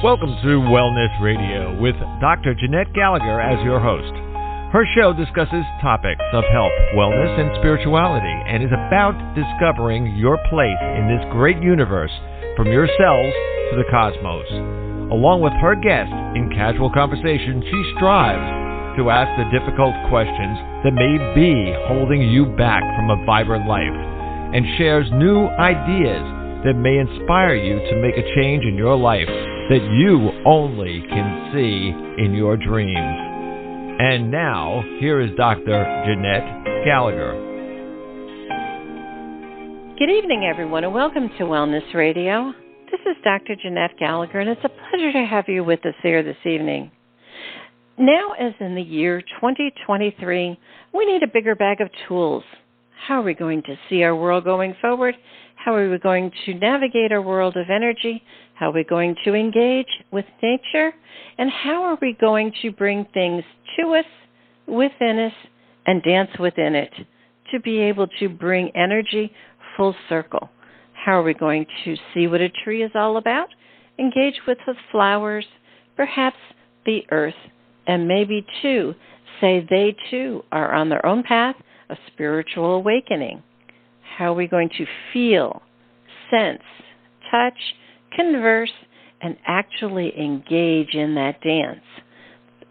Welcome to Wellness Radio with Dr. Jeanette-Gallagher as your host. Her show discusses topics of health, wellness, and spirituality, and is about discovering your place in this great universe, from your cells to the cosmos. Along with her guest, in casual conversation, she strives to ask the difficult questions that may be holding you back from a vibrant life, and shares new ideas that may inspire you to make a change in your life that you only can see in your dreams. And now, here is Dr. Jeanette-Gallagher. Good evening, everyone, and welcome to Wellness Radio. This is Dr. Jeanette-Gallagher, and it's a pleasure to have you with us here this evening. Now, as in the year 2023, we need a bigger bag of tools. How are we going to see our world going forward? How are we going to navigate our world of energy? How are we going to engage with nature? And how are we going to bring things to us, within us, and dance within it to be able to bring energy full circle? How are we going to see what a tree is all about? Engage with the flowers, perhaps the earth, and maybe too say they too are on their own path of spiritual awakening. How are we going to feel, sense, touch, converse, and actually engage in that dance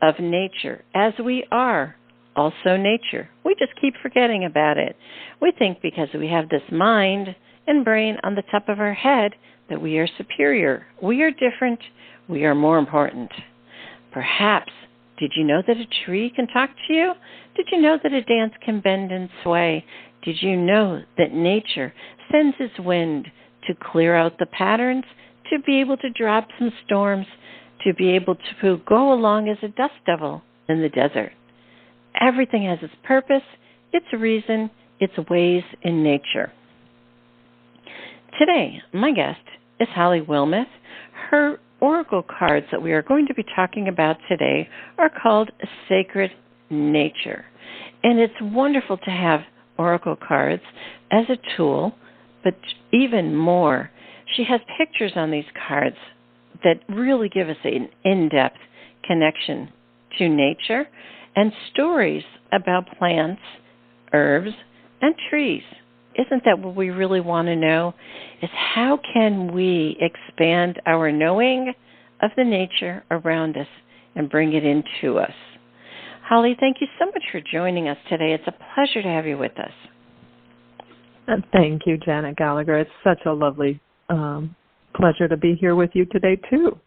of nature as we are also nature? We just keep forgetting about it. We think because we have this mind and brain on the top of our head that we are superior. We are different. We are more important. Perhaps, did you know that a tree can talk to you? Did you know that a dance can bend and sway? Did you know that nature sends its wind to clear out the patterns, to be able to drop some storms, to be able to go along as a dust devil in the desert? Everything has its purpose, its reason, its ways in nature. Today, my guest is Holly Wilmeth. Her oracle cards that we are going to be talking about today are called Sacred Nature. And it's wonderful to have oracle cards as a tool, but even more, she has pictures on these cards that really give us an in-depth connection to nature and stories about plants, herbs, and trees. Isn't that what we really want to know? Is how can we expand our knowing of the nature around us and bring it into us? Holly, thank you so much for joining us today. It's a pleasure to have you with us. And thank you, Janet Gallagher. It's such a lovely pleasure to be here with you today, too.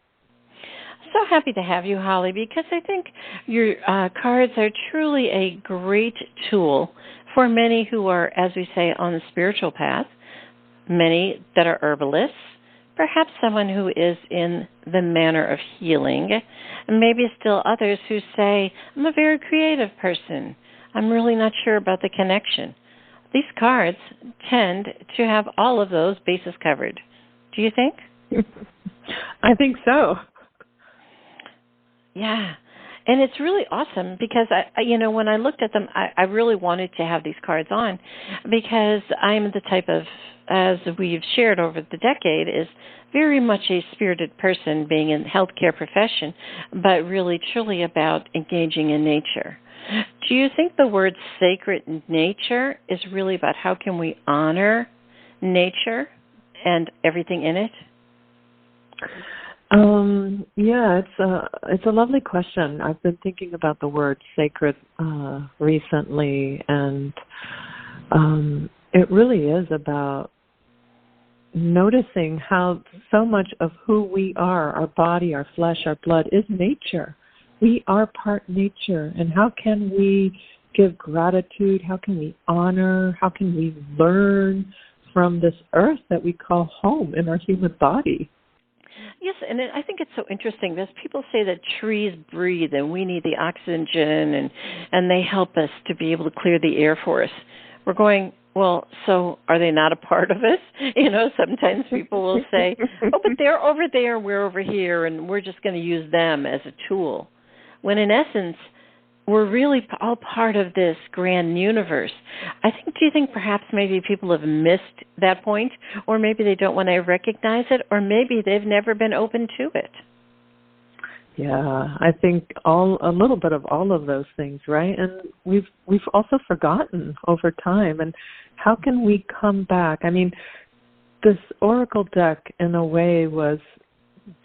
So happy to have you, Holly, because I think your cards are truly a great tool for many who are, as we say, on the spiritual path, many that are herbalists, perhaps someone who is in the manner of healing, and maybe still others who say, I'm a very creative person. I'm really not sure about the connection. These cards tend to have all of those bases covered. Do you think? I think so. Yeah. And it's really awesome because, when I looked at them, I really wanted to have these cards on because I'm the type of, as we've shared over the decade, is very much a spirited person being in the healthcare profession, but really truly about engaging in nature. Do you think the word sacred nature is really about how can we honor nature and everything in it? Yeah, it's a lovely question. I've been thinking about the word sacred recently, and it really is about noticing how so much of who we are, our body, our flesh, our blood, is nature. We are part nature, and how can we give gratitude? How can we honor? How can we learn from this earth that we call home in our human body? Yes, and I think it's so interesting because people say that trees breathe and we need the oxygen and they help us to be able to clear the air for us. We're going, well, so are they not a part of us? Sometimes people will say, oh, but they're over there, we're over here, and we're just going to use them as a tool. When in essence, we're really all part of this grand universe. Do you think perhaps maybe people have missed that point, or maybe they don't want to recognize it, or maybe they've never been open to it? Yeah, I think a little bit of all of those things, right? And we've also forgotten over time. And how can we come back? I mean, this oracle deck, in a way, was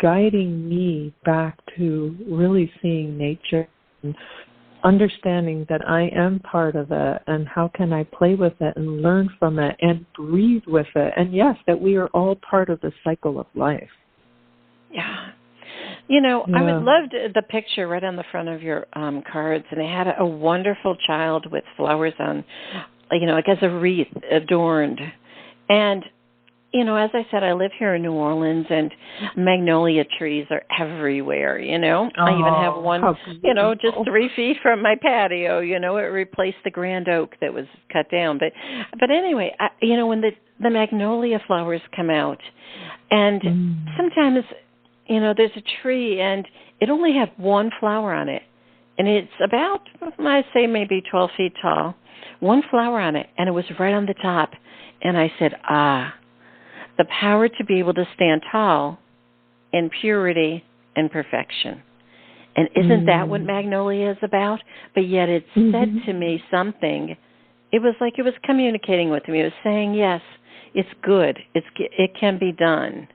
guiding me back to really seeing nature and understanding that I am part of it, and how can I play with it and learn from it and breathe with it. And yes, that we are all part of the cycle of life. Yeah. I would love the picture right on the front of your cards, and they had a wonderful child with flowers on, like as a wreath adorned. And, as I said, I live here in New Orleans, and magnolia trees are everywhere, I even have one, just 3 feet from my patio, it replaced the grand oak that was cut down. But anyway, when the magnolia flowers come out, and sometimes there's a tree, and it only had one flower on it. And it's about, I'd say maybe 12 feet tall. One flower on it, and it was right on the top. And I said, the power to be able to stand tall in purity and perfection. And isn't that what magnolia is about? But yet it said to me something. It was like it was communicating with me. It was saying, yes, it's good. It can be done.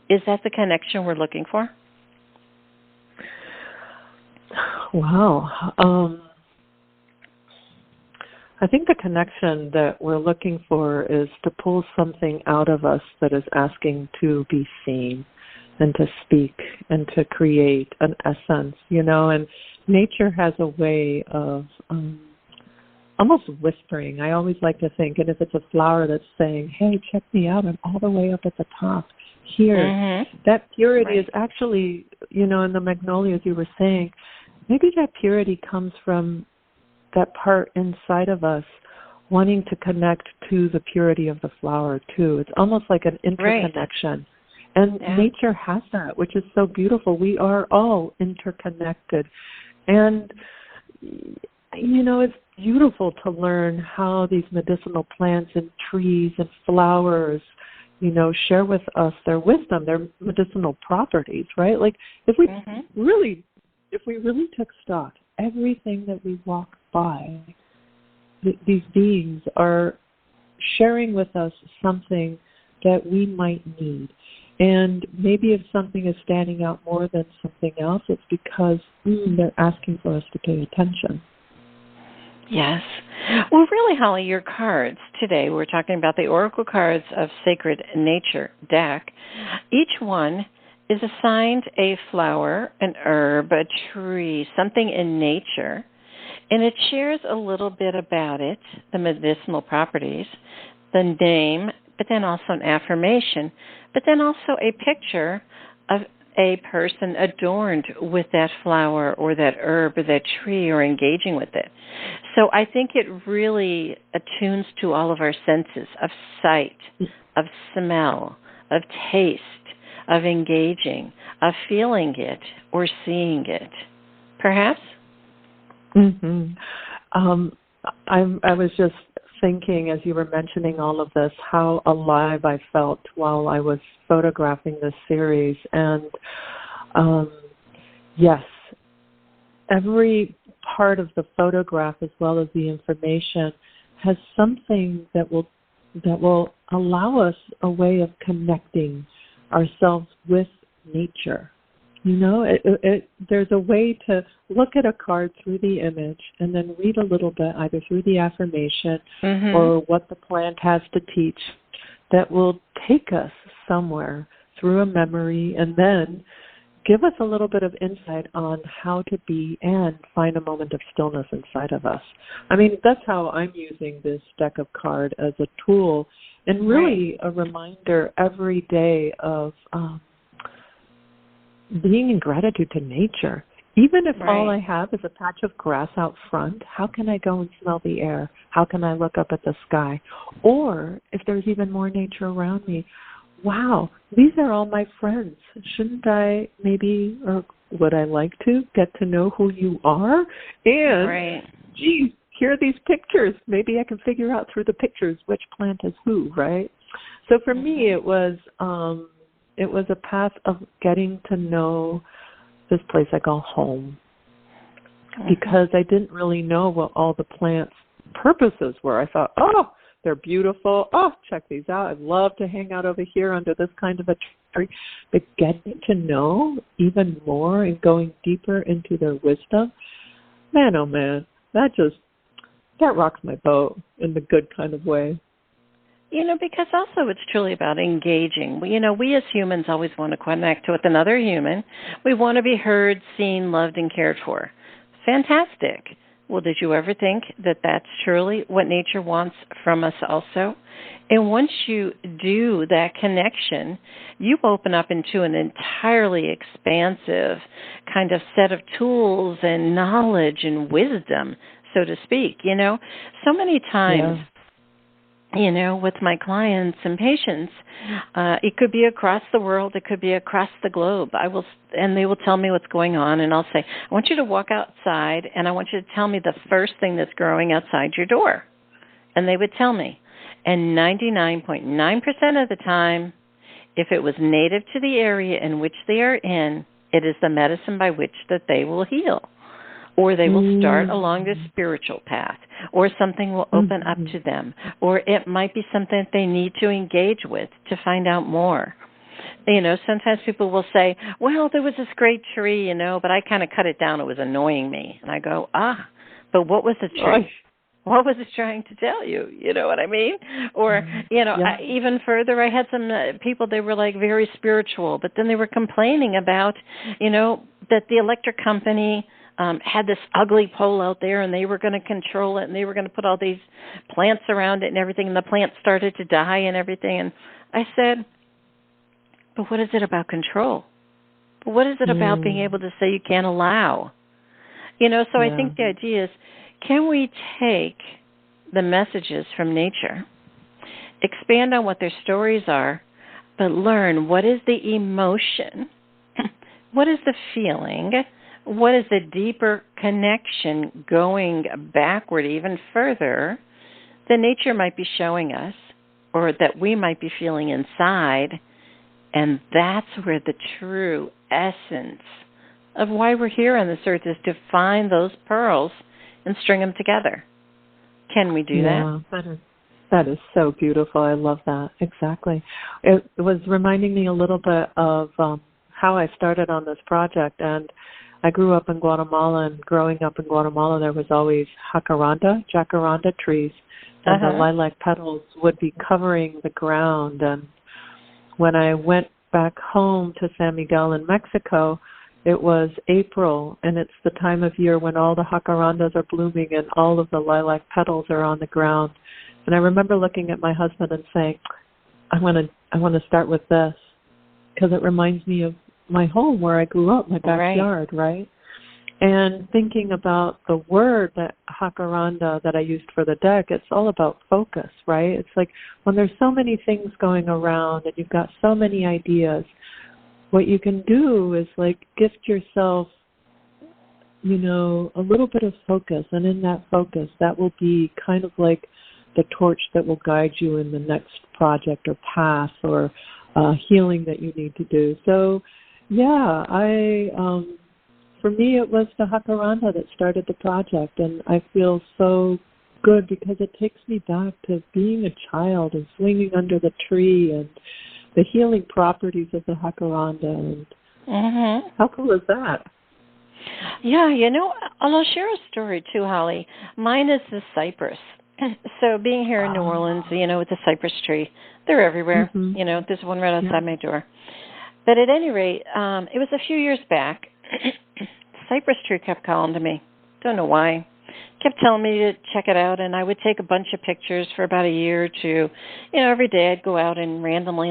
Is that the connection we're looking for? Wow. I think the connection that we're looking for is to pull something out of us that is asking to be seen and to speak and to create an essence, and nature has a way of almost whispering. I always like to think, and if it's a flower that's saying, hey, check me out, I'm all the way up at the top. Here, that purity is actually, in the magnolias you were saying, maybe that purity comes from that part inside of us wanting to connect to the purity of the flower too. It's almost like an interconnection. And nature has that, which is so beautiful. We are all interconnected. And, it's beautiful to learn how these medicinal plants and trees and flowers share with us their wisdom, their medicinal properties, right? Like if we really took stock, everything that we walk by, these beings are sharing with us something that we might need. And maybe if something is standing out more than something else, it's because they're asking for us to pay attention. Yes. Well, really, Holly, your cards today, we're talking about the Oracle cards of Sacred Nature deck. Each one is assigned a flower, an herb, a tree, something in nature, and it shares a little bit about it, the medicinal properties, the name, but then also an affirmation, but then also a picture of a person adorned with that flower or that herb or that tree or engaging with it. So I think it really attunes to all of our senses of sight, of smell, of taste, of engaging, of feeling it or seeing it. Perhaps? I was just thinking, as you were mentioning all of this, how alive I felt while I was photographing this series. And yes, every part of the photograph, as well as the information, has something that will allow us a way of connecting ourselves with nature. There's a way to look at a card through the image and then read a little bit, either through the affirmation or what the plant has to teach, that will take us somewhere through a memory and then give us a little bit of insight on how to be and find a moment of stillness inside of us. I mean, that's how I'm using this deck of cards as a tool and really a reminder every day of being in gratitude to nature. Even if all I have is a patch of grass out front, how can I go and smell the air? How can I look up at the sky? Or if there's even more nature around me, wow, these are all my friends. Shouldn't I maybe, or would I like to, get to know who you are? And, geez, here are these pictures. Maybe I can figure out through the pictures which plant is who, right? So for me, it was a path of getting to know this place I call home, because I didn't really know what all the plants' purposes were. I thought, oh, they're beautiful. Oh, check these out. I'd love to hang out over here under this kind of a tree. But getting to know even more and going deeper into their wisdom, man, oh man, that rocks my boat in the good kind of way. Because also it's truly about engaging. We as humans always want to connect with another human. We want to be heard, seen, loved, and cared for. Fantastic. Well, did you ever think that that's truly what nature wants from us also? And once you do that connection, you open up into an entirely expansive kind of set of tools and knowledge and wisdom, so to speak. So many times, with my clients and patients, it could be across the world, it could be across the globe. And they will tell me what's going on, and I'll say, I want you to walk outside, and I want you to tell me the first thing that's growing outside your door. And they would tell me. And 99.9% of the time, if it was native to the area in which they are in, it is the medicine by which that they will heal. Or they will start along this spiritual path, or something will open up to them, or it might be something that they need to engage with to find out more. Sometimes people will say, well, there was this great tree, but I kind of cut it down. It was annoying me. And I go, but what was the tree? What was it trying to tell you? You know what I mean? Or, even further, I had some people, they were like very spiritual, but then they were complaining about, that the electric company had this ugly pole out there, and they were going to control it, and they were going to put all these plants around it and everything, and the plants started to die and everything. And I said, but what is it about control? But what is it about being able to say you can't allow? So I think the idea is, can we take the messages from nature, expand on what their stories are, but learn what is the emotion, what is the feeling, what is the deeper connection going backward even further that nature might be showing us, or that we might be feeling inside? And that's where the true essence of why we're here on this earth is, to find those pearls and string them together. Can we do that? That is so beautiful. I love that. Exactly. It was reminding me a little bit of how I started on this project. And I grew up in Guatemala, and growing up in Guatemala, there was always jacaranda trees, and the lilac petals would be covering the ground. And when I went back home to San Miguel in Mexico, it was April, and it's the time of year when all the jacarandas are blooming and all of the lilac petals are on the ground. And I remember looking at my husband and saying, I want to start with this, because it reminds me of my home where I grew up, my backyard, right? And thinking about the word, that jacaranda that I used for the deck, it's all about focus, right? It's like when there's so many things going around and you've got so many ideas, what you can do is like gift yourself, a little bit of focus. And in that focus, that will be kind of like the torch that will guide you in the next project or path or healing that you need to do. So, for me, it was the jacaranda that started the project, and I feel so good because it takes me back to being a child and swinging under the tree and the healing properties of the jacaranda. And how cool is that? Yeah, I'll share a story too, Holly. Mine is the cypress. So being here in New Orleans, with the cypress tree, they're everywhere. There's one right outside my door. But at any rate, it was a few years back. The cypress tree kept calling to me. Don't know why. Kept telling me to check it out, and I would take a bunch of pictures for about a year or two. Every day I'd go out and randomly,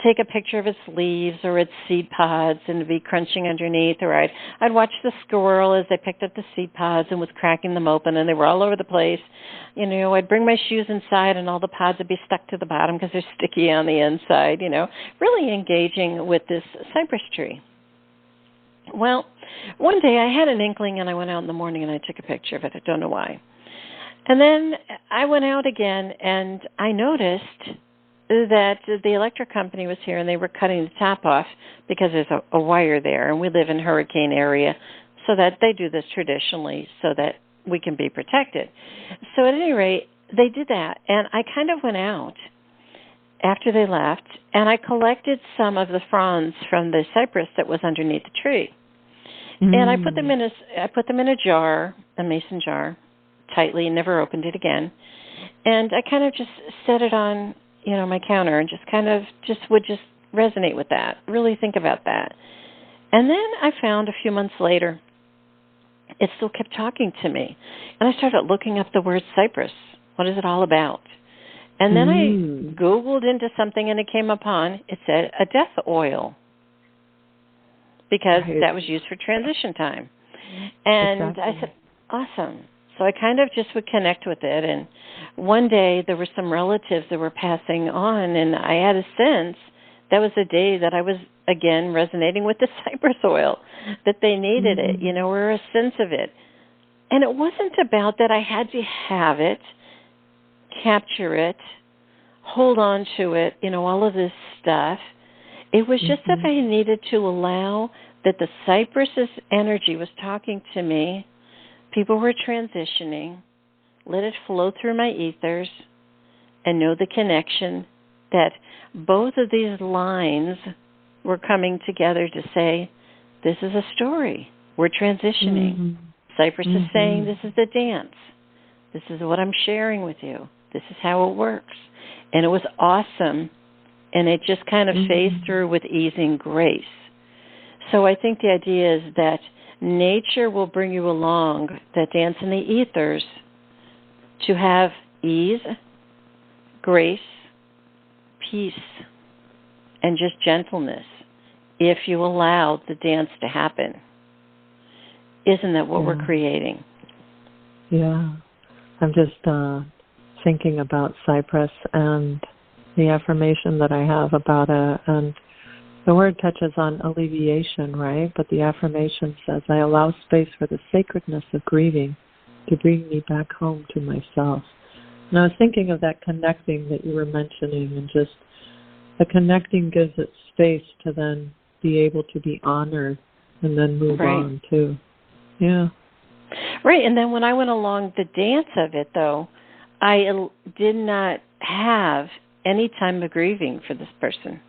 take a picture of its leaves or its seed pods and be crunching underneath, or I'd watch the squirrel as they picked up the seed pods and was cracking them open, and they were all over the place. I'd bring my shoes inside, and all the pods would be stuck to the bottom because they're sticky on the inside, really engaging with this cypress tree. Well, one day I had an inkling, and I went out in the morning and I took a picture of it. I don't know why. And then I went out again, and I noticed that the electric company was here and they were cutting the top off because there's a wire there, and we live in hurricane area, so that they do this traditionally so that we can be protected. So at any rate, they did that, and I kind of went out after they left, and I collected some of the fronds from the cypress that was underneath the tree. And I put them in a jar, a mason jar, tightly, and never opened it again. And I kind of just set it on, my counter, and would resonate with that, really think about that. And then I found a few months later, it still kept talking to me. And I started looking up the word cypress. What is it all about? And then I Googled into something, and it said a death oil, because that was used for transition time. And exactly. I said, awesome. So I kind of just would connect with it. And one day there were some relatives that were passing on, and I had a sense that was a day that I was, again, resonating with the cypress oil, that they needed it, or a sense of it. And it wasn't about that I had to have it, capture it, hold on to it, all of this stuff. It was just that I needed to allow that the cypress's energy was talking to me. People were transitioning. Let it flow through my ethers and know the connection that both of these lines were coming together to say, this is a story. We're transitioning. Cypress is saying, this is the dance. This is what I'm sharing with you. This is how it works. And it was awesome. And it just kind of phased through with ease and grace. So I think the idea is that nature will bring you along, that dance in the ethers, to have ease, grace, peace, and just gentleness if you allow the dance to happen. Isn't that what we're creating? Yeah. I'm just thinking about cypress and the affirmation that I have about it. And the word touches on alleviation, right? But the affirmation says, I allow space for the sacredness of grieving to bring me back home to myself. And I was thinking of that connecting that you were mentioning, and just the connecting gives it space to then be able to be honored and then move on too. Yeah. Right. And then when I went along the dance of it, though, I did not have any time of grieving for this person.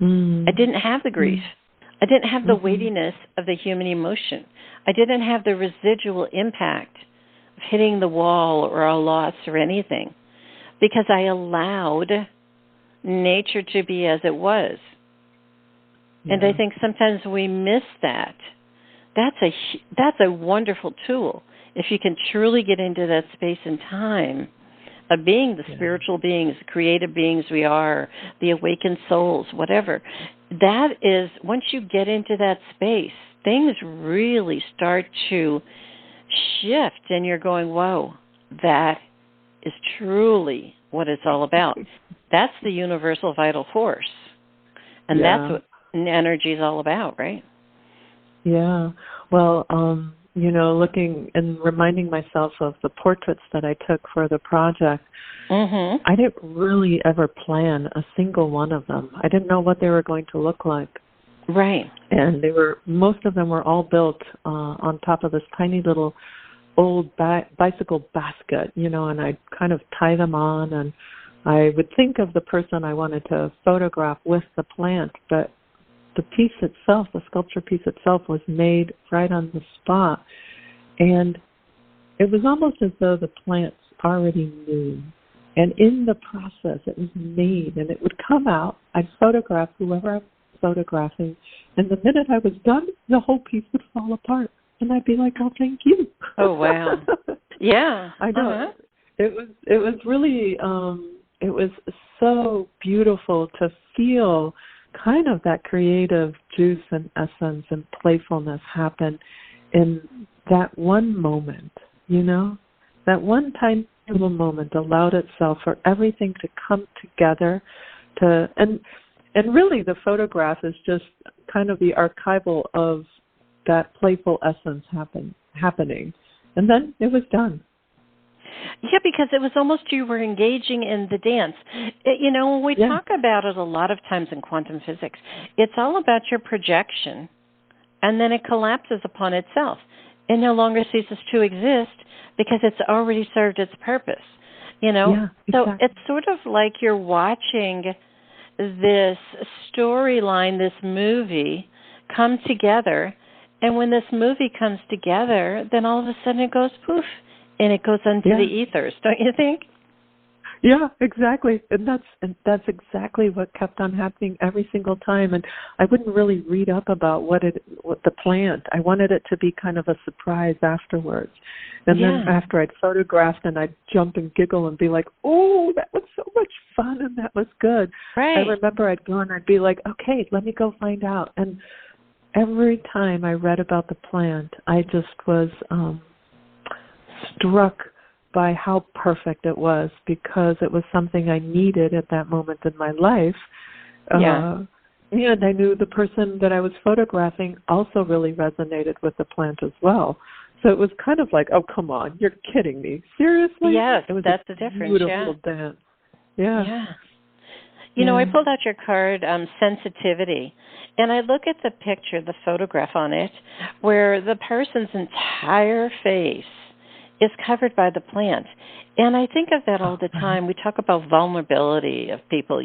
I didn't have the grief. I didn't have the weightiness of the human emotion. I didn't have the residual impact of hitting the wall or a loss or anything, because I allowed nature to be as it was. Yeah. And I think sometimes we miss that. That's a wonderful tool. If you can truly get into that space and time of being the spiritual beings, the creative beings we are, the awakened souls, whatever. That is, once you get into that space, things really start to shift, and you're going, whoa, that is truly what it's all about. That's the universal vital force. And that's what energy is all about, right? Yeah. Well, looking and reminding myself of the portraits that I took for the project, I didn't really ever plan a single one of them. I didn't know what they were going to look like. Right. And most of them were all built on top of this tiny little old bicycle basket, and I'd kind of tie them on, and I would think of the person I wanted to photograph with the plant, but the piece itself, the sculpture piece itself, was made right on the spot. And it was almost as though the plants already knew. And in the process, it was made, and it would come out. I'd photograph whoever I was photographing, and the minute I was done, the whole piece would fall apart. And I'd be like, oh, thank you. Oh, wow. Yeah. I know. It was really, it was so beautiful to feel kind of that creative juice and essence and playfulness happen in that one moment, that one tiny little moment allowed itself for everything to come together and really the photograph is just kind of the archival of that playful essence happening. And then it was done. Yeah, because it was almost you were engaging in the dance. When we talk about it a lot of times in quantum physics, it's all about your projection, and then it collapses upon itself. It no longer ceases to exist because it's already served its purpose. Yeah, exactly. So it's sort of like you're watching this storyline, this movie, come together. And when this movie comes together, then all of a sudden it goes poof, and it goes into the ethers, don't you think? Yeah, exactly. And that's exactly what kept on happening every single time. And I wouldn't really read up about what the plant. I wanted it to be kind of a surprise afterwards. And then after I'd photographed, and I'd jump and giggle and be like, oh, that was so much fun and that was good. Right. I remember I'd go and I'd be like, okay, let me go find out. And every time I read about the plant, I just was struck by how perfect it was, because it was something I needed at that moment in my life. And I knew the person that I was photographing also really resonated with the plant as well. So it was kind of like, oh, come on, you're kidding me. Seriously? Yes, it was that's the difference. Beautiful dance. Yeah. I pulled out your card, sensitivity, and I look at the picture, the photograph on it, where the person's entire face is covered by the plant. And I think of that all the time. We talk about vulnerability of people,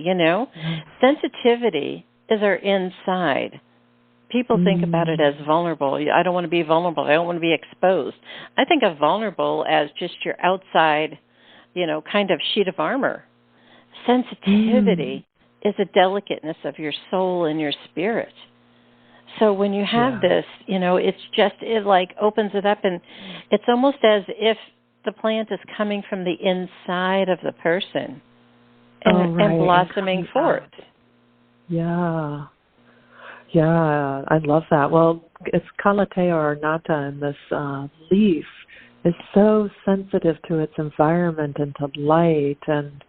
Sensitivity is our inside. People think about it as vulnerable. I don't want to be vulnerable. I don't want to be exposed. I think of vulnerable as just your outside, kind of sheet of armor. Sensitivity is a delicateness of your soul and your spirit. So when you have this, it like opens it up, and it's almost as if the plant is coming from the inside of the person and blossoming forth. Yeah. Yeah, I love that. Well, it's Calathea ornata, and this leaf is so sensitive to its environment and to light, and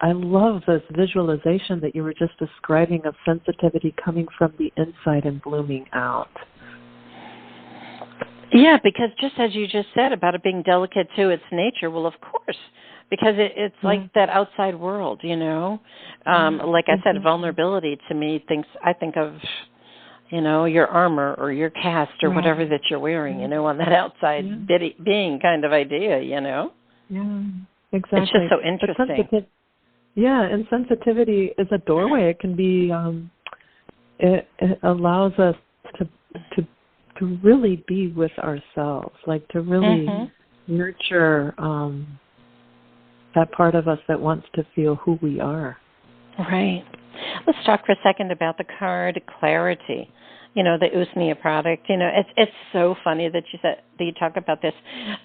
I love this visualization that you were just describing of sensitivity coming from the inside and blooming out. Yeah, because just as you just said about it being delicate to its nature, well, of course, because it's like that outside world, Like I said, vulnerability to me I think of, your armor or your cast or whatever that you're wearing, on that outside being kind of idea, Yeah, exactly. It's just so interesting. And sensitivity is a doorway. It can be, it allows us to really be with ourselves, like to really nurture that part of us that wants to feel who we are. Right. Let's talk for a second about the card clarity. The Usnea product. It's so funny that you talk about this,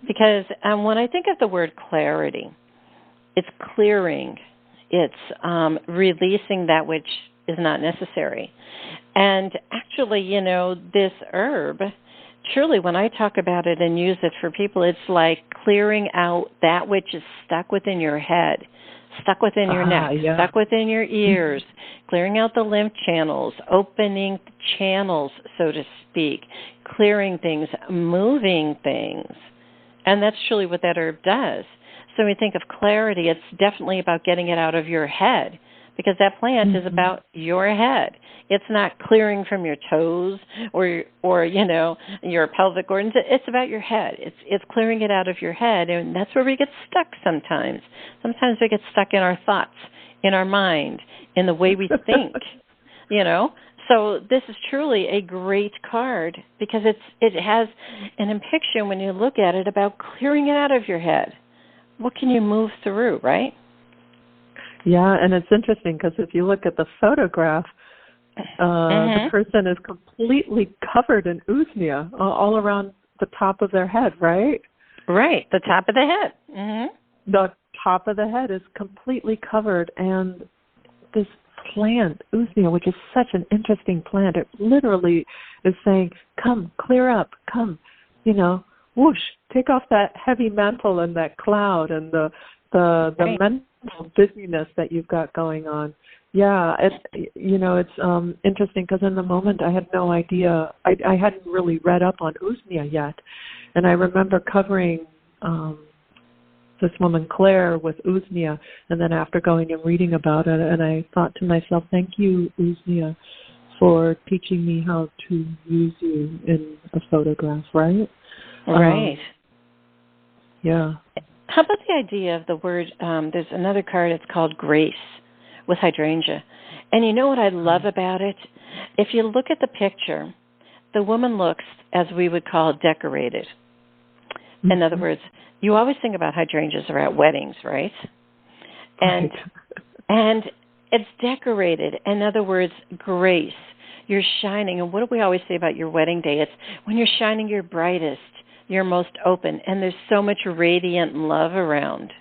because when I think of the word clarity, it's clearing, it's releasing that which is not necessary. And actually, this herb, truly, when I talk about it and use it for people, it's like clearing out that which is stuck within your head, stuck within your neck, stuck within your ears, clearing out the lymph channels, opening channels, so to speak, clearing things, moving things. And that's truly what that herb does. So when you think of clarity, it's definitely about getting it out of your head, because that plant is about your head. It's not clearing from your toes or your pelvic organs. It's about your head. It's clearing it out of your head, and that's where we get stuck sometimes. Sometimes we get stuck in our thoughts, in our mind, in the way we think, So this is truly a great card, because it has an depiction, when you look at it, about clearing it out of your head. What can you move through, right? Yeah, and it's interesting because if you look at the photograph, the person is completely covered in usnea all around the top of their head, right? Right, the top of the head. Mm-hmm. The top of the head is completely covered, and this plant, usnea, which is such an interesting plant, it literally is saying, come, clear up, come, whoosh, take off that heavy mantle and that cloud and the mental busyness that you've got going on, Yeah, it's interesting because in the moment I had no idea. I hadn't really read up on usnea yet, and I remember covering this woman Claire with usnea, and then after going and reading about it, and I thought to myself, thank you, usnea, for teaching me how to use you in a photograph, right? Right. Yeah. How about the idea of the word, there's another card, it's called Grace with hydrangea. And you know what I love about it? If you look at the picture, the woman looks, as we would call, decorated. Mm-hmm. In other words, you always think about hydrangeas are at weddings, right? And and it's decorated. In other words, grace. You're shining. And what do we always say about your wedding day? It's when you're shining your brightest, you're most open, and there's so much radiant love around.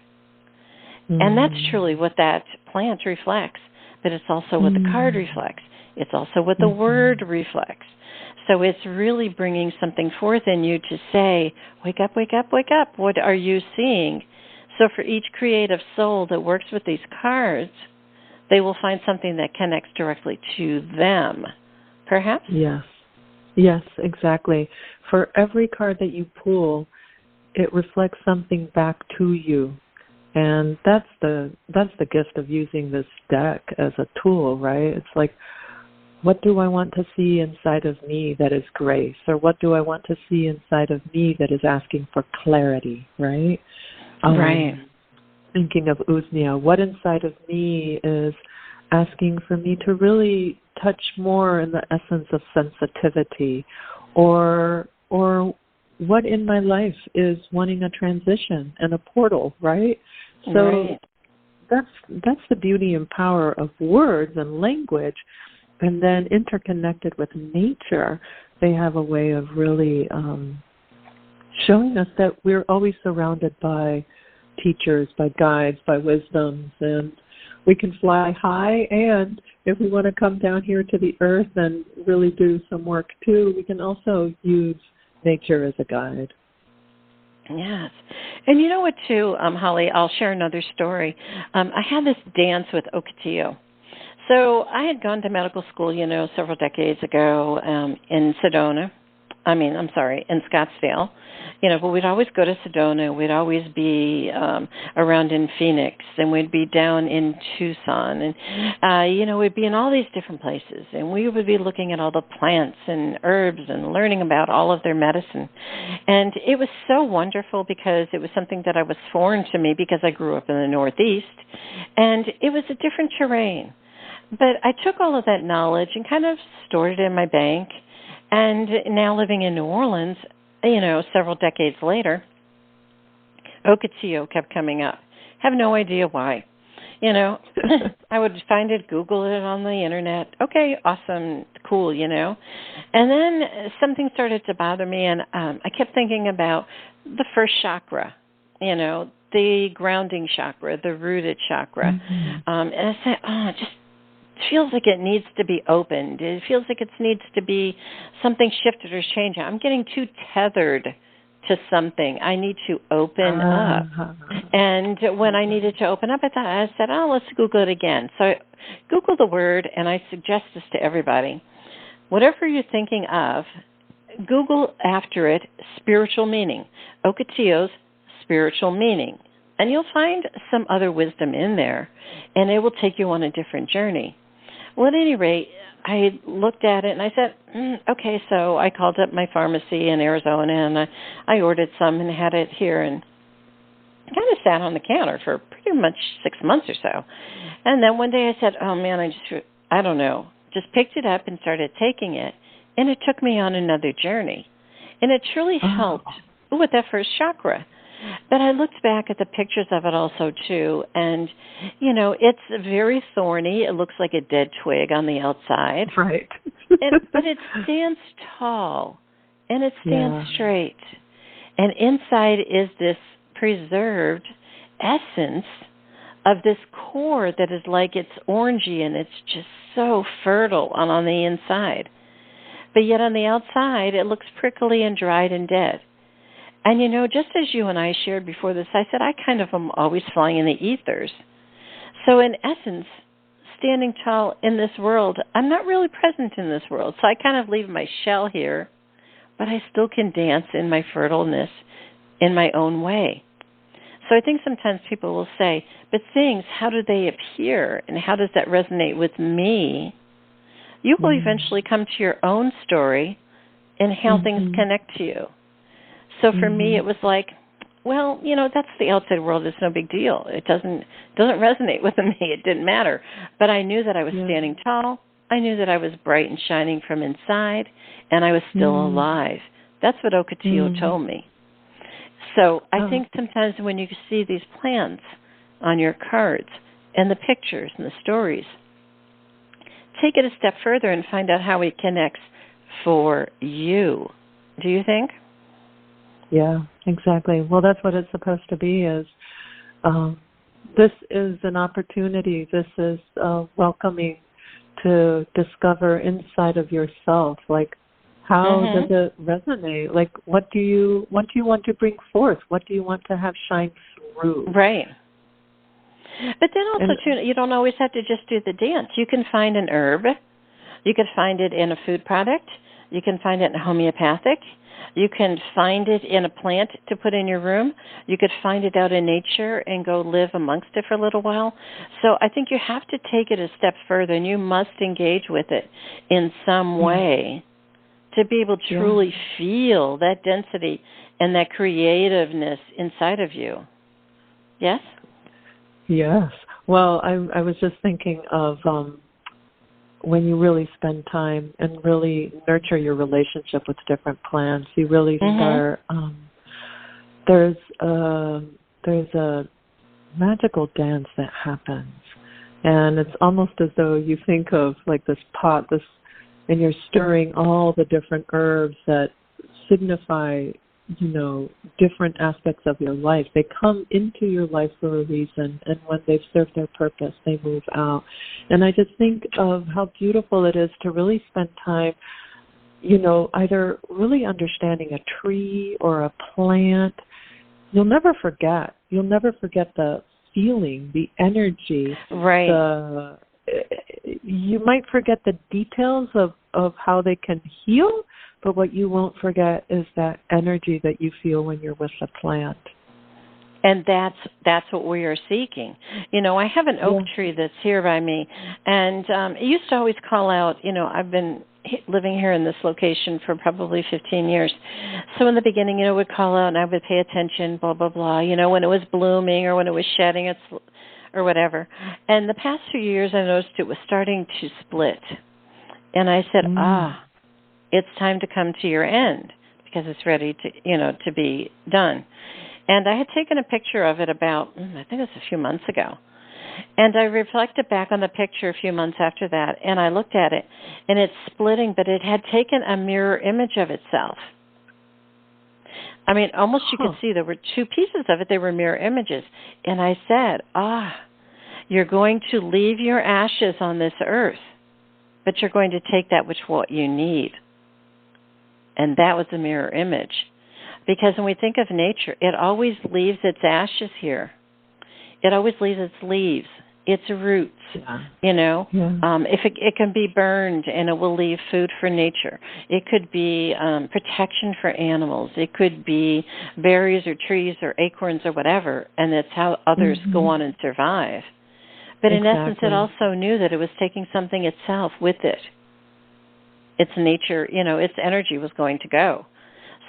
Mm. And that's truly what that plant reflects. But it's also what the card reflects. It's also what the word reflects. So it's really bringing something forth in you to say, wake up, wake up, wake up. What are you seeing? So for each creative soul that works with these cards, they will find something that connects directly to them. Perhaps? Yes, exactly. For every card that you pull, it reflects something back to you. And that's the gift of using this deck as a tool, right? It's like, what do I want to see inside of me that is grace? Or what do I want to see inside of me that is asking for clarity, right? Right. Thinking of usnea, what inside of me is asking for me to really touch more in the essence of sensitivity, or what in my life is wanting a transition and a portal, right? So that's the beauty and power of words and language. And then interconnected with nature, they have a way of really showing us that we're always surrounded by teachers, by guides, by wisdoms, and we can fly high, and if we want to come down here to the earth and really do some work too, we can also use nature as a guide. Yes. And you know what, too, Holly, I'll share another story. I had this dance with Ocotillo. So I had gone to medical school, several decades ago in Scottsdale. But we'd always go to Sedona. We'd always be around in Phoenix, and we'd be down in Tucson. And, we'd be in all these different places. And we would be looking at all the plants and herbs and learning about all of their medicine. And it was so wonderful because it was something that was foreign to me because I grew up in the Northeast. And it was a different terrain. But I took all of that knowledge and kind of stored it in my bank. And now living in New Orleans, several decades later, Ocotillo kept coming up. Have no idea why. I would find it, Google it on the internet. Okay, awesome, cool, And then something started to bother me, and I kept thinking about the first chakra, the grounding chakra, the rooted chakra. Mm-hmm. And I said, it just feels like it needs to be opened. It feels like it needs to be something shifted or changed. I'm getting too tethered to something. I need to open up. And when I needed to open up, I said, let's Google it again. So I Googled the word, and I suggest this to everybody. Whatever you're thinking of, Google after it spiritual meaning. Ocotillo's spiritual meaning. And you'll find some other wisdom in there, and it will take you on a different journey. Well, at any rate, I looked at it, and I said, okay, so I called up my pharmacy in Arizona, and I ordered some and had it here, and kind of sat on the counter for pretty much 6 months or so. And then one day I said, oh, man, I don't know, just picked it up and started taking it, and it took me on another journey. And it truly helped with that first chakra. But I looked back at the pictures of it also, too, and, it's very thorny. It looks like a dead twig on the outside. Right. But it stands tall, and it stands straight. And inside is this preserved essence of this core that is like it's orangey, and it's just so fertile on the inside. But yet on the outside, it looks prickly and dried and dead. And, just as you and I shared before this, I said I kind of am always flying in the ethers. So in essence, standing tall in this world, I'm not really present in this world. So I kind of leave my shell here, but I still can dance in my fertileness in my own way. So I think sometimes people will say, but things, how do they appear? And how does that resonate with me? You will eventually come to your own story and how things connect to you. So for me, it was like, well, that's the outside world. It's no big deal. It doesn't resonate with me. It didn't matter. But I knew that I was standing tall. I knew that I was bright and shining from inside, and I was still alive. That's what Ocotillo told me. So I think sometimes when you see these plants on your cards and the pictures and the stories, take it a step further and find out how it connects for you. Do you think? Yeah, exactly. Well, that's what it's supposed to be. This is an opportunity. This is welcoming to discover inside of yourself, like, how does it resonate? Like, what do you want to bring forth? What do you want to have shine through? Right. But then also, too, you don't always have to just do the dance. You can find an herb. You can find it in a food product. You can find it in homeopathic. You can find it in a plant to put in your room. You could find it out in nature and go live amongst it for a little while. So I think you have to take it a step further, and you must engage with it in some way to be able to truly feel that density and that creativeness inside of you. Yes? Yes. Well, I was just thinking of when you really spend time and really nurture your relationship with different plants, you really start, there's a magical dance that happens. And it's almost as though you think of like this pot, and you're stirring all the different herbs that signify, different aspects of your life. They come into your life for a reason, and when they've served their purpose, they move out. And I just think of how beautiful it is to really spend time, either really understanding a tree or a plant. You'll never forget. You'll never forget the feeling, the energy. Right. You might forget the details of how they can heal, but what you won't forget is that energy that you feel when you're with the plant. And that's what we are seeking. I have an oak tree that's here by me, and it used to always call out, I've been living here in this location for probably 15 years. So in the beginning, it would call out, and I would pay attention, blah, blah, blah, when it was blooming or when it was shedding its or whatever. And the past few years, I noticed it was starting to split. And I said, it's time to come to your end because it's ready to, to be done. And I had taken a picture of it about, I think it was a few months ago. And I reflected back on the picture a few months after that, and I looked at it, and it's splitting, but it had taken a mirror image of itself. I mean, almost you could see there were two pieces of it. They were mirror images. And I said, you're going to leave your ashes on this earth, but you're going to take that what you need. And that was a mirror image. Because when we think of nature, it always leaves its ashes here. It always leaves its leaves, its roots, If it can be burned and it will leave food for nature. It could be protection for animals. It could be berries or trees or acorns or whatever, and that's how others go on and survive. But in essence, it also knew that it was taking something itself with it. Its nature, its energy was going to go.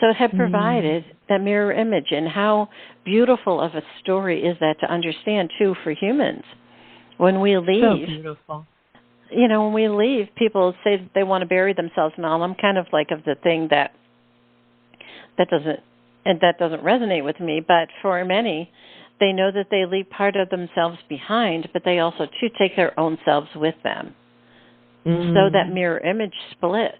So it had provided that mirror image, and how beautiful of a story is that to understand, too, for humans. When we leave, so beautiful. When we leave, people say that they want to bury themselves and all. I'm kind of like of the thing that doesn't resonate with me, but for many, they know that they leave part of themselves behind, but they also, too, take their own selves with them. So that mirror image splits.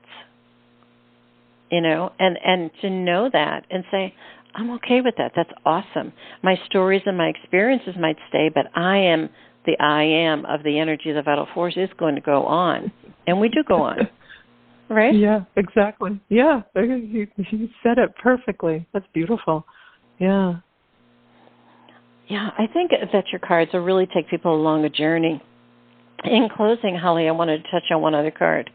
And to know that and say, I'm okay with that. That's awesome. My stories and my experiences might stay, but I am the I am of the energy of the vital force is going to go on. And we do go on. Right? Yeah, exactly. Yeah, you said it perfectly. That's beautiful. Yeah. Yeah, I think that your cards will really take people along a journey In closing, Holly, I wanted to touch on one other card.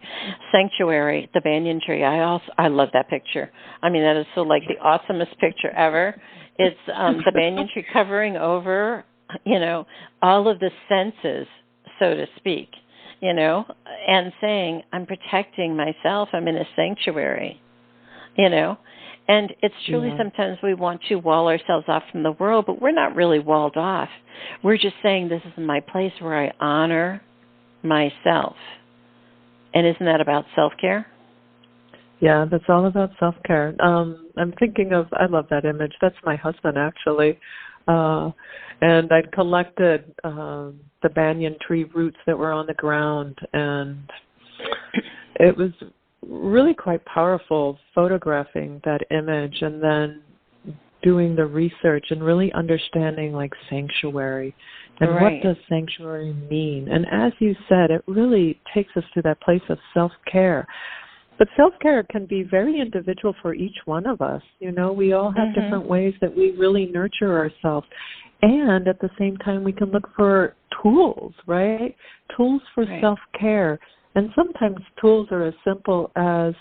Sanctuary, the banyan tree. I love that picture. I mean, that is so like the awesomest picture ever. It's the banyan tree covering over, all of the senses, so to speak, and saying, I'm protecting myself. I'm in a sanctuary, And it's truly sometimes we want to wall ourselves off from the world, but we're not really walled off. We're just saying this is my place where I honor myself. And isn't that about self-care? Yeah, that's all about self-care. I'm thinking of, I love that image. That's my husband, actually. And I'd collected the banyan tree roots that were on the ground, and it was really quite powerful photographing that image and then doing the research and really understanding like sanctuary and what does sanctuary mean. And as you said, it really takes us to that place of self-care. But self-care can be very individual for each one of us. We all have different ways that we really nurture ourselves. And at the same time, we can look for tools, right? Tools for self-care. And sometimes tools are as simple as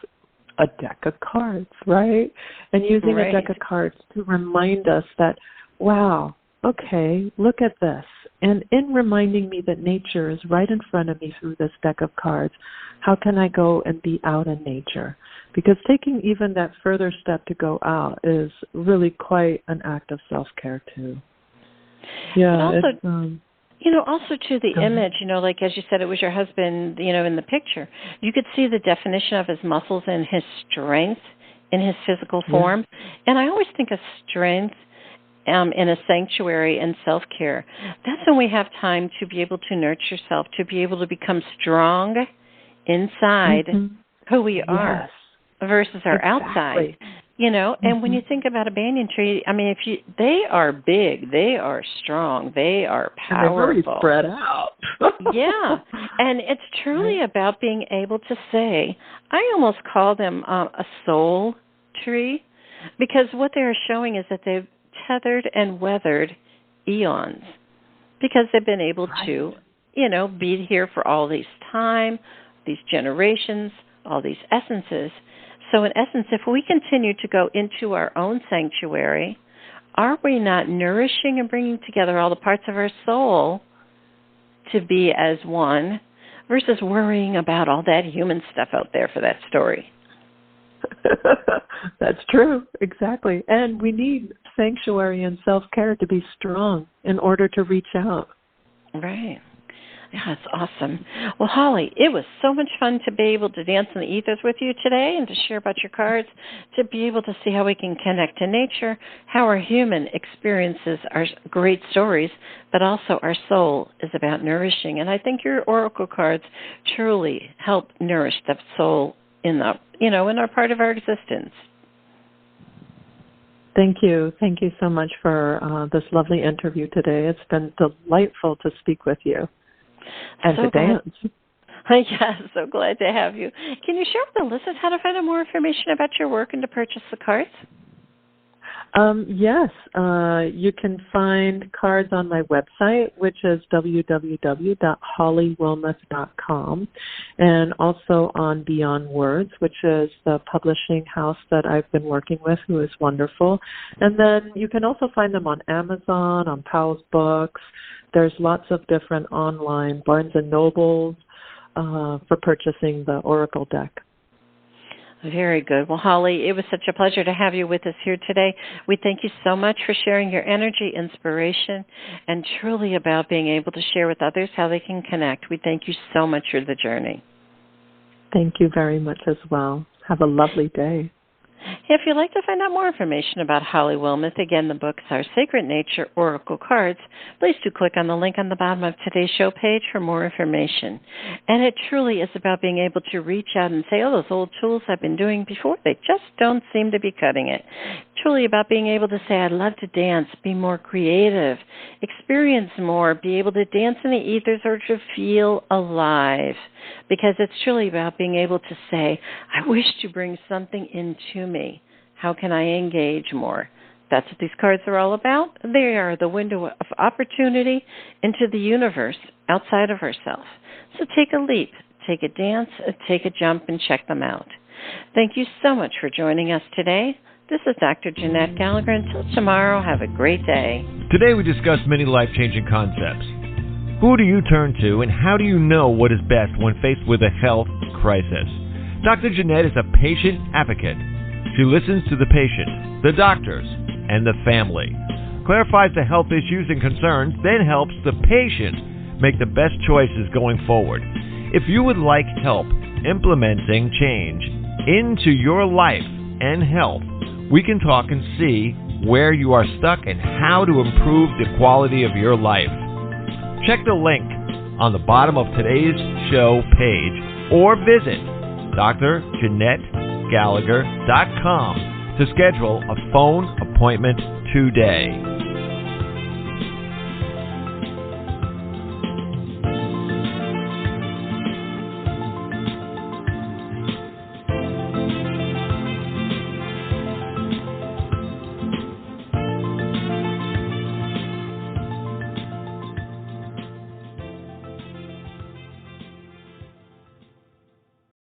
a deck of cards, right? And using a deck of cards to remind us that, wow, okay, look at this. And in reminding me that nature is right in front of me through this deck of cards, how can I go and be out in nature? Because taking even that further step to go out is really quite an act of self-care too. Yeah. Also to the image, like as you said, it was your husband, in the picture. You could see the definition of his muscles and his strength in his physical form. And I always think of strength in a sanctuary and self-care. That's when we have time to be able to nurture yourself, to be able to become strong inside who we are versus our outside. And when you think about a banyan tree, I mean, they are big, they are strong, they are powerful. And they're really spread out. And it's truly about being able to say, I almost call them a soul tree, because what they're showing is that they've tethered and weathered eons, because they've been able to, be here for all these time, these generations, all these essences. So in essence, if we continue to go into our own sanctuary, are we not nourishing and bringing together all the parts of our soul to be as one versus worrying about all that human stuff out there for that story? That's true. Exactly. And we need sanctuary and self-care to be strong in order to reach out. Right. Yeah, that's awesome. Well, Holly, it was so much fun to be able to dance in the ethers with you today and to share about your cards, to be able to see how we can connect to nature, how our human experiences are great stories, but also our soul is about nourishing. And I think your oracle cards truly help nourish the soul in the, in our part of our existence. Thank you. Thank you so much for this lovely interview today. It's been delightful to speak with you. And to dance. Yes, so glad to have you. Can you share with the listeners how to find out more information about your work and to purchase the cards? Yes, you can find cards on my website, which is www.hollywilmeth.com, and also on Beyond Words, which is the publishing house that I've been working with, who is wonderful. And then you can also find them on Amazon, on Powell's Books. There's lots of different online Barnes & Nobles for purchasing the Oracle deck. Very good. Well, Holly, it was such a pleasure to have you with us here today. We thank you so much for sharing your energy, inspiration, and truly about being able to share with others how they can connect. We thank you so much for the journey. Thank you very much as well. Have a lovely day. If you'd like to find out more information about Holly Wilmeth, again, the books are Sacred Nature Oracle Cards. Please do click on the link on the bottom of today's show page for more information. And it truly is about being able to reach out and say, oh, those old tools I've been doing before, they just don't seem to be cutting it. Truly about being able to say, I'd love to dance, be more creative, experience more, be able to dance in the ethers or to feel alive. Because it's truly about being able to say, I wish to bring something into me. How can I engage more? That's what these cards are all about. They are the window of opportunity into the universe outside of ourselves. So take a leap, take a dance, take a jump, and check them out. Thank you so much for joining us today. This is Dr. Jeanette Gallagher. Until tomorrow, have a great day. Today we discussed many life-changing concepts. Who do you turn to, and how do you know what is best when faced with a health crisis? Dr. Jeanette is a patient advocate. She listens to the patient, the doctors, and the family, clarifies the health issues and concerns, then helps the patient make the best choices going forward. If you would like help implementing change into your life and health, we can talk and see where you are stuck and how to improve the quality of your life. Check the link on the bottom of today's show page or visit dr.jeanette-gallagher.com to schedule a phone appointment today.